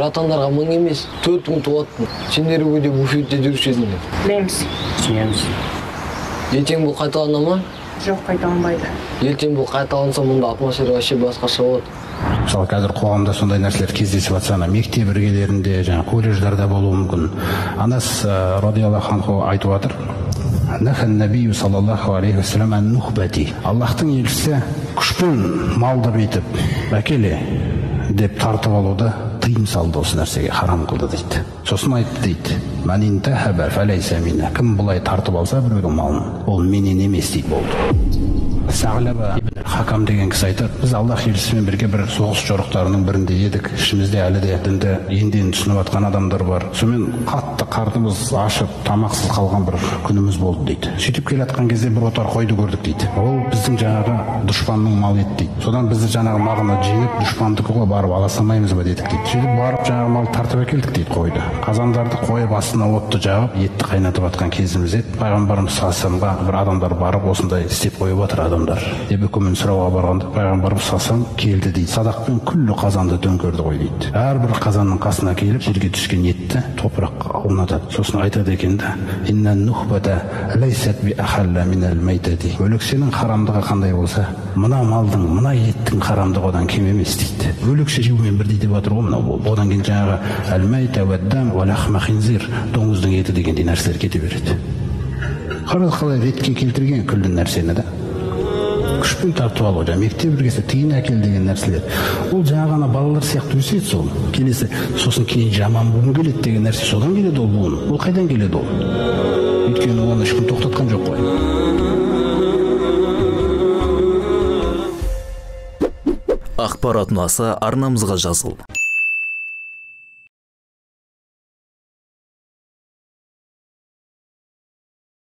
Братандарга 1000 эмес, 4000 тууаттын. Сендерби деп буфетте жүрүшөдүңөр. Білеміз. Түсінеміз. Ертең бул кайталана ма? Жоқ, қайталанбайды. Ертең бул кайталанса мында атмосфера вообще башкача болот. Мысалы қазір қоғамда сондай нәрселер кездесіп жатса, мектеп іргелерінде, колледждарда болуы мүмкін. Анас радиаллаху анху айтып жатыр. Нахан набию саллаллаху алейхи вассалам ан нухбати. Аллахтың елшісі күшпен малды бетіп, әкеле деп тартып алуды тыйым салды, осы нәрсеге харам қылды дейді. Сосын айтты дейді. Ман интахаба фалайса минна. Кім бұлай тартып алса біреудің малын, ол менен емес дейді болды. Сағлаба ибн Хакам деген кісі айтады, біз Аллах елшісімен бірге бір соғыс жорықтарының бірінде едік. Ішімізде әлі де дінді енді түсініп жатқан адамдар бар. Сонымен қатты қарнымыз ашып, тамақсыз қалған бір күніміз болды дейді. Сөйтіп келе жатқан кезде бір отар қойды көрдік дейді. Ол біздің жаңағы дұшпанның малы еді дейді. Содан бізді жаңағы мағына жеңіп, дұшпандыққа барып ала салмаймыз ба дедік дейді. Сөйтіп барып жаңағы мал тартып әкелдік дейді қойды. Қазандарды қойып астына отты жағып, етті қайнатып жатқан кезіміз еді. Пайғамбарымыз саллаллаху алейхи бір адамдар барып осындай істеп қойып отыр адамдар деп үкімін сұрауға барғанда пайғамбарымыз саллаллаху келді дейді. Садақпен күллі қазанды төңкерді ғой дейді. Әрбір қазанның қасына келіп жерге түскен етті топыраққа орнатады. Сосын айтады екен да: инна нухбата лайсат би ахалла минал майтати. Өлексенің харамдығы қандай болса, мына малдың, мына еттің харамдығы одан кем емес дейді. Өлексе жеумен бірдей деп жатыр ғой мынау болды. Одан кейін жаңағы әл-майта уәддам ва лахма хинзир, доңыздың еті дегендей нәрселер кете береді. Қалай ретке келтірген күллі нәрсені да күшпен тартып алу, мектеп іргесі тиын әкел деген нәрселер. Ол жаңағына балалар сияқты өседі сол. Келесі сосын кейін жаман буын келеді деген нәрсе содан келеді ол буын. Ол қайдан келеді ол? Өйткені оны ешкім тоқтатқан жоқ қой. Ақпарат ұнаса арнамызға жазыл.